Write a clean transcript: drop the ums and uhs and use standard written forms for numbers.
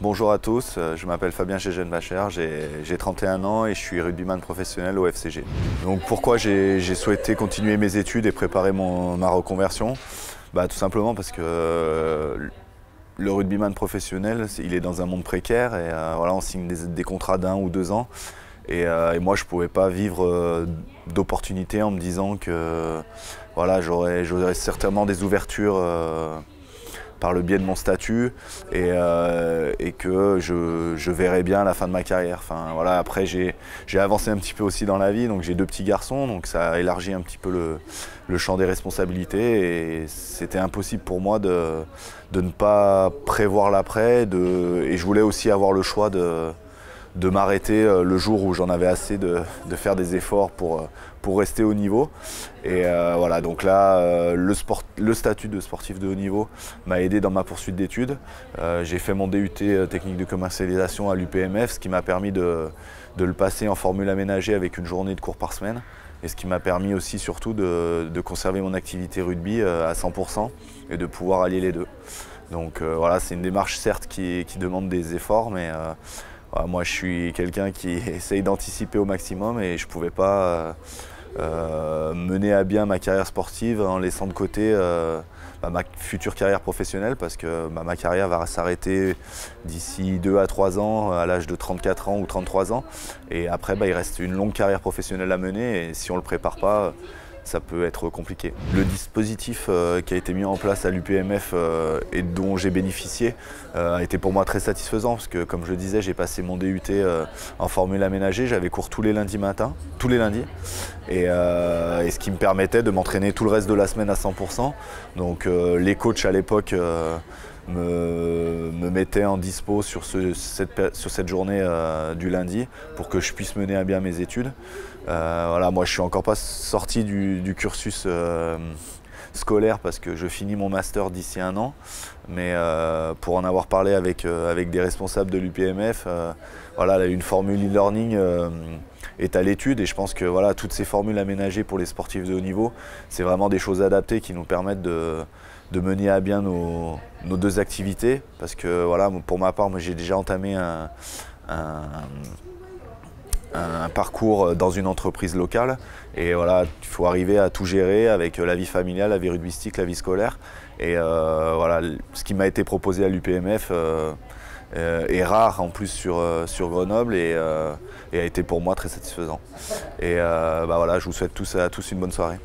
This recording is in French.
Bonjour à tous, je m'appelle Fabien Chejenbacher, j'ai 31 ans et je suis rugbyman professionnel au FCG. Donc pourquoi j'ai souhaité continuer mes études et préparer ma reconversion? Tout simplement parce que le rugbyman professionnel, il est dans un monde précaire et voilà, on signe des contrats d'1 ou 2 ans. Et moi, je ne pouvais pas vivre d'opportunités en me disant que voilà, j'aurais certainement des ouvertures par le biais de mon statut et que je verrais bien la fin de ma carrière. Enfin, voilà, après, j'ai avancé un petit peu aussi dans la vie, donc j'ai 2 petits garçons, donc ça a élargi un petit peu le champ des responsabilités et c'était impossible pour moi de ne pas prévoir l'après et je voulais aussi avoir le choix de m'arrêter le jour où j'en avais assez de faire des efforts pour rester au niveau. Et voilà, donc là, le statut de sportif de haut niveau m'a aidé dans ma poursuite d'études. J'ai fait mon DUT technique de commercialisation à l'UPMF, ce qui m'a permis de le passer en formule aménagée avec une journée de cours par semaine. Et ce qui m'a permis aussi surtout de conserver mon activité rugby à 100% et de pouvoir allier les deux. Donc voilà, c'est une démarche certes qui demande des efforts, mais voilà, moi, je suis quelqu'un qui essaye d'anticiper au maximum et je ne pouvais pas mener à bien ma carrière sportive en laissant de côté ma future carrière professionnelle parce que ma carrière va s'arrêter d'ici 2 à 3 ans à l'âge de 34 ans ou 33 ans. Et après, il reste une longue carrière professionnelle à mener et si on ne le prépare pas, ça peut être compliqué. Le dispositif qui a été mis en place à l'UPMF et dont j'ai bénéficié a été pour moi très satisfaisant parce que comme je le disais, j'ai passé mon DUT en formule aménagée, j'avais cours tous les lundis matins, tous les lundis, et ce qui me permettait de m'entraîner tout le reste de la semaine à 100%. Donc les coachs à l'époque me mettaient en dispo sur cette journée du lundi pour que je puisse mener à bien mes études. Voilà, moi je suis encore pas sorti du cursus scolaire parce que je finis mon master d'ici 1 an, mais pour en avoir parlé avec des responsables de l'UPMF, voilà, une formule e-learning est à l'étude et je pense que voilà, toutes ces formules aménagées pour les sportifs de haut niveau, c'est vraiment des choses adaptées qui nous permettent de mener à bien nos 2 activités parce que voilà, pour ma part, moi j'ai déjà entamé un parcours dans une entreprise locale et voilà, il faut arriver à tout gérer avec la vie familiale, la vie rugbystique, la vie scolaire et voilà, ce qui m'a été proposé à l'UPMF est rare en plus sur Grenoble et a été pour moi très satisfaisant et voilà, je vous souhaite à tous une bonne soirée.